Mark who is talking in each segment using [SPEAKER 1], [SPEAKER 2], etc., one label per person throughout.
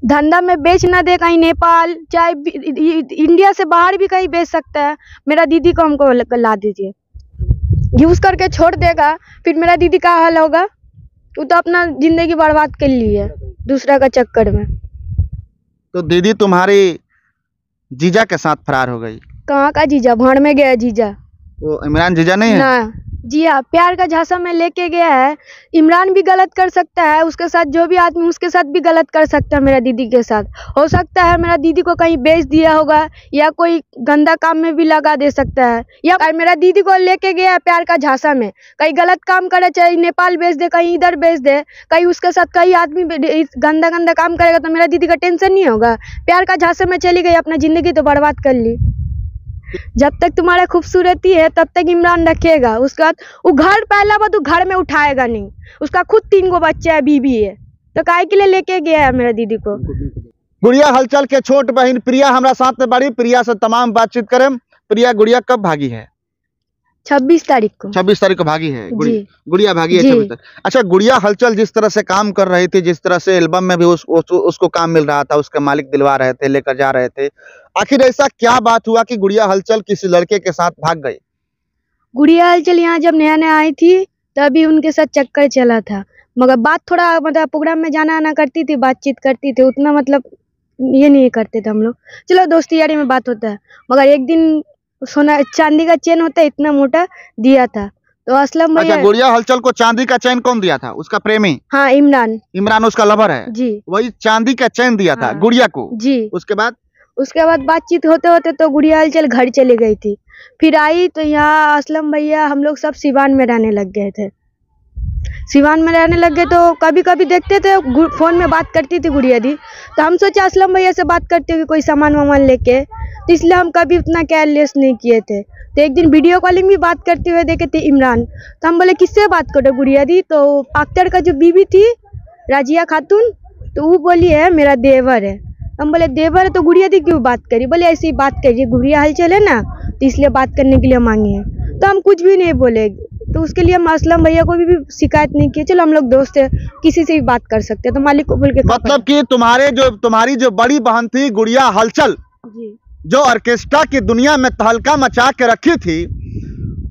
[SPEAKER 1] धंधा में बेच ना दे, कहीं नेपाल चाहे इंडिया से बाहर भी कहीं बेच सकता है। मेरा दीदी को हमको ला दीजिए, यूज करके छोड़ देगा, फिर मेरा दीदी का हाल होगा। वो तो अपना जिंदगी बर्बाद कर ली है दूसरा का चक्कर में।
[SPEAKER 2] तो दीदी तुम्हारी जीजा के साथ फरार हो गई।
[SPEAKER 1] कहाँ का जीजा? भाड़ में गया जीजा।
[SPEAKER 2] वो इमरान जीजा नहीं है
[SPEAKER 1] ना जी हाँ, प्यार का झांसा में लेके गया है। इमरान भी गलत कर सकता है, उसके साथ जो भी आदमी उसके साथ भी गलत कर सकता है। मेरा दीदी के साथ हो सकता है मेरा दीदी को कहीं बेच दिया होगा या कोई गंदा काम में भी लगा दे सकता है, या मेरा दीदी को लेके गया है प्यार का झांसा में, कहीं गलत काम करे, चाहे नेपाल बेच दे, कहीं इधर बेच दे, कहीं उसके साथ कई आदमी गंदा गंदा काम करेगा तो मेरा दीदी का टेंशन नहीं होगा। प्यार का झांसे में चली गई, अपना जिंदगी तो बर्बाद कर ली। जब तक तुम्हारा खूबसूरती है तब तक इमरान रखेगा, उसके बाद वो घर पहला बात वो घर में उठाएगा नहीं। उसका खुद 3 गो बच्चा है, बीबी है, तो काहे के लिए लेके गया है मेरा दीदी को।
[SPEAKER 2] गुड़िया हलचल के छोट बहन प्रिया हमारा साथ में बड़ी। प्रिया से तमाम बातचीत करें। प्रिया, गुड़िया कब भागी है?
[SPEAKER 1] 26 तारीख को।
[SPEAKER 2] 26 तारीख को भागी है गुड़िया भागी है 26 तारीख। अच्छा, गुड़िया हलचल जिस तरह से काम कर रही थी, जिस तरह से एल्बम में भी उसको काम मिल रहा था, उसके मालिक दिलवा रहे थे, लेकर जा रहे थे, आखिर ऐसा क्या बात हुआ कि गुड़िया हलचल किसी लड़के के साथ भाग गई?
[SPEAKER 1] गुड़िया हलचल यहाँ जब नया नया आई थी तभी उनके साथ चक्कर चला था, मगर बात थोड़ा मतलब प्रोग्राम में जाना आना करती थी, बातचीत करती थी, उतना मतलब ये नहीं करते थे हम लोग। चलो दोस्ती यारी में बात होता है, मगर एक दिन सोना चांदी का चेन होता है इतना मोटा दिया था, तो असलम भैया।
[SPEAKER 2] अच्छा, गुड़िया हलचल को चांदी का चेन कौन दिया था? उसका प्रेमी?
[SPEAKER 1] हाँ, इमरान
[SPEAKER 2] उसका लवर है जी। वही चांदी का चेन दिया था गुड़िया को जी। उसके बाद
[SPEAKER 1] बातचीत होते होते तो गुड़िया हलचल घर चली गई थी। फिर आई तो यहाँ असलम भैया हम लोग सब सिवान में रहने लग गए थे। सिवान में रहने लग गए तो कभी कभी देखते थे फोन में बात करती थी गुड़िया दी, तो हम सोचा असलम भैया से बात करते हुए कोई सामान वामान लेके, तो इसलिए हम कभी उतना केयरलेस नहीं किए थे। तो एक दिन वीडियो कॉलिंग भी बात करते हुए देखे थे इमरान, तो हम बोले किससे बात करो गुड़िया दी? तो अख्तर का जो बीवी थी राजिया खातून, तो वो बोली है मेरा देवर है। हम बोले देवर है तो गुड़िया दी क्यों बात करी? बोले ऐसे ही बात करिए, गुड़िया हलचल है ना, तो इसलिए बात करने के लिए मांगी है। तो हम कुछ भी नहीं बोले, तो उसके लिए हम असलम भैया को भी शिकायत नहीं की, चलो हम लोग दोस्त है, किसी से भी बात कर सकते हैं। तो मालिक को बोल के
[SPEAKER 2] मतलब कि तुम्हारी जो बड़ी बहन थी गुड़िया हलचल जी, जो ऑर्केस्ट्रा की दुनिया में तहलका मचा के रखी थी,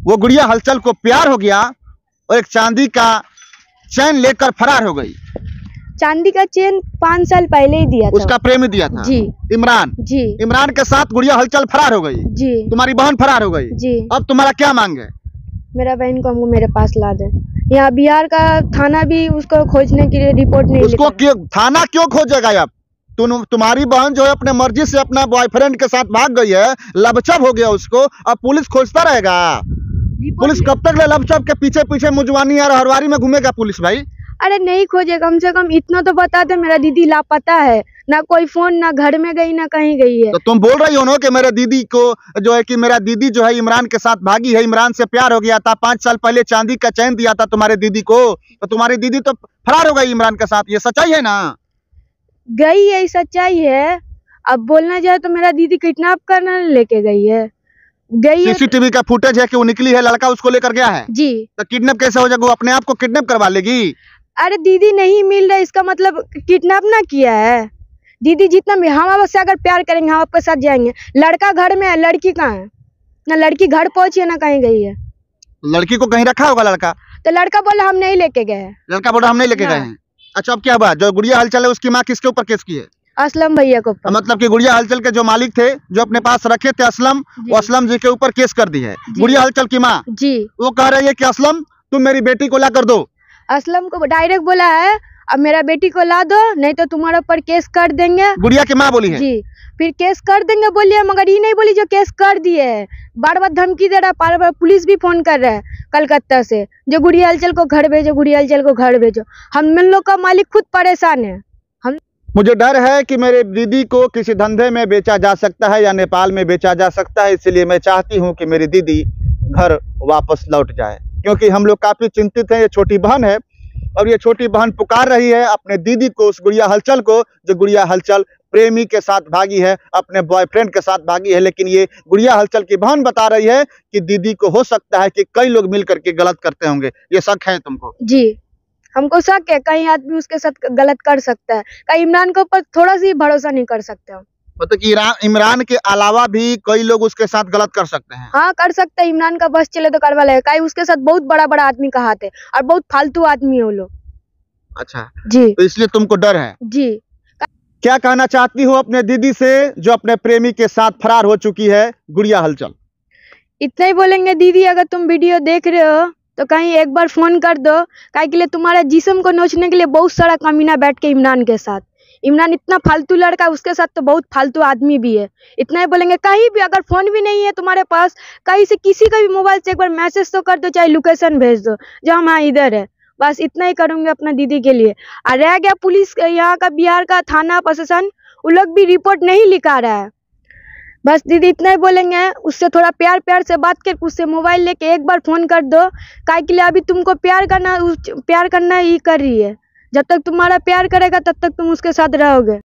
[SPEAKER 2] वो गुड़िया हलचल को प्यार हो गया और एक चांदी का चैन लेकर फरार हो गई।
[SPEAKER 1] चांदी का चेन 5 साल पहले ही दिया था,
[SPEAKER 2] उसका प्रेमी दिया था जी, इमरान जी। इमरान के साथ गुड़िया हलचल फरार हो गई जी, तुम्हारी बहन फरार हो गई जी। अब तुम्हारा क्या मांग है?
[SPEAKER 1] मेरा बहन को हमको मेरे पास ला दे। यहाँ बिहार का थाना भी उसको खोजने के लिए रिपोर्ट नहीं,
[SPEAKER 2] उसको थाना क्यों खोजेगा? अब तुम्हारी बहन जो है अपने मर्जी से अपना बॉयफ्रेंड के साथ भाग गई है, लबचब हो गया उसको, अब पुलिस खोजता रहेगा? पुलिस कब तक लबचब के पीछे पीछे मुजवानी और हरवारी में घूमेगा पुलिस भाई?
[SPEAKER 1] अरे नहीं खोजे, कम से कम इतना तो बता दे मेरा दीदी लापता है, ना कोई फोन, ना घर में गई, ना कहीं गई है।
[SPEAKER 2] तो तुम बोल रही हो ना कि मेरे दीदी को जो है कि मेरा दीदी जो है इमरान के साथ भागी है, इमरान से प्यार हो गया था, 5 साल पहले चांदी का चैन दिया था तुम्हारे दीदी को, तो तुम्हारी दीदी तो फरार हो गई इमरान के साथ, ये सच्चाई है ना?
[SPEAKER 1] गई है, सच्चाई है। अब बोलना जाए तो मेरा दीदी किडनैप करने लेके गई है।
[SPEAKER 2] सीसीटीवी का फुटेज है कि वो निकली है, लड़का उसको लेकर गया है जी। तो किडनैप कैसे हो जाएगा? वो अपने आप को किडनैप करवा लेगी?
[SPEAKER 1] अरे दीदी नहीं मिल रहा, इसका मतलब किडनैप ना किया है। दीदी जितना भी हम आपसे अगर प्यार करेंगे हम आपके साथ जाएंगे। लड़का घर में है, लड़की कहाँ है? ना लड़की घर पहुंची है ना कहीं गई है।
[SPEAKER 2] लड़की को कहीं रखा होगा लड़का?
[SPEAKER 1] तो लड़का बोला हम नहीं लेके गए।
[SPEAKER 2] लड़का बोला हम नहीं लेके गए हैं। अच्छा, अब क्या बात? जो गुड़िया हलचल है उसकी माँ किसके ऊपर केस की है?
[SPEAKER 1] असलम भैया को।
[SPEAKER 2] मतलब कि गुड़िया हलचल के जो मालिक थे, जो अपने पास रखे थे असलम, वो असलम जी के ऊपर केस कर दी है गुड़िया हलचल की माँ जी। वो कह रही है कि असलम तुम मेरी बेटी को ला कर दो।
[SPEAKER 1] असलम को डायरेक्ट बोला है अब मेरा बेटी को ला दो, नहीं तो तुम्हारे ऊपर केस कर देंगे।
[SPEAKER 2] गुड़िया की माँ बोली है जी,
[SPEAKER 1] फिर केस कर देंगे बोली है, मगर ये नहीं बोली जो केस कर दिए है। बार बार धमकी दे रहा है, बार बार पुलिस भी फोन कर रहा है कलकत्ता से, जो गुड़िया हलचल को घर भेजो, गुड़िया हलचल को घर भेजो। हम लोग का मालिक खुद परेशान है।
[SPEAKER 2] मुझे डर है कि मेरे दीदी को किसी धंधे में बेचा जा सकता है या नेपाल में बेचा जा सकता है, इसलिए मैं चाहती हूँ कि मेरी दीदी घर वापस लौट जाए, क्योंकि हम लोग काफी चिंतित हैं। ये छोटी बहन है और ये छोटी बहन पुकार रही है अपने दीदी को, उस गुड़िया हलचल को, जो गुड़िया हलचल प्रेमी के साथ भागी है, अपने बॉयफ्रेंड के साथ भागी है। लेकिन ये गुड़िया हलचल की बहन बता रही है कि दीदी को हो सकता है कि कई लोग मिल करके गलत करते होंगे। ये शक है तुमको?
[SPEAKER 1] जी। हमको शक है कहीं आदमी उसके साथ गलत कर सकता है, कहीं इमरान के ऊपर थोड़ा सी भरोसा नहीं कर सकते हम।
[SPEAKER 2] मतलब कि इमरान के अलावा भी कई लोग उसके साथ गलत कर सकते हैं।
[SPEAKER 1] हाँ कर सकते हैं, इमरान का बस चले तो करवा लेगा, कहीं उसके साथ बहुत बड़ा बड़ा आदमी का हाथ है और बहुत फालतू आदमी है वो लोग।
[SPEAKER 2] अच्छा
[SPEAKER 1] जी
[SPEAKER 2] तो इसलिए तुमको डर है।
[SPEAKER 1] जी।
[SPEAKER 2] क्या कहना चाहती हो अपने दीदी से जो अपने प्रेमी के साथ फरार हो चुकी है गुड़िया हलचल?
[SPEAKER 1] इतना ही बोलेंगे दीदी, अगर तुम वीडियो देख रहे हो तो कहीं एक बार फोन कर दो, काहे के लिए तुम्हारे जिस्म को नोचने के लिए बहुत सारा कमीना बैठ के इमरान के साथ। इमरान इतना फालतू लड़का है, उसके साथ तो बहुत फालतू आदमी भी है। इतना ही बोलेंगे, कहीं भी अगर फोन भी नहीं है तुम्हारे पास, कहीं से किसी का भी मोबाइल से एक बार मैसेज तो कर दो, चाहे लोकेशन भेज दो जो हम हाँ इधर है। बस इतना ही करूंगी अपना दीदी के लिए। और रह गया पुलिस यहाँ का, बिहार का थाना प्रशासन, वो लोग भी रिपोर्ट नहीं लिखा रहा है। बस दीदी इतना ही बोलेंगे, उससे थोड़ा प्यार प्यार से बात कर, उससे मोबाइल लेके एक बार फोन कर दो, काहे के लिए अभी तुमको प्यार करना ही कर रही है। जब तक तुम्हारा प्यार करेगा तब तक तुम उसके साथ रहोगे।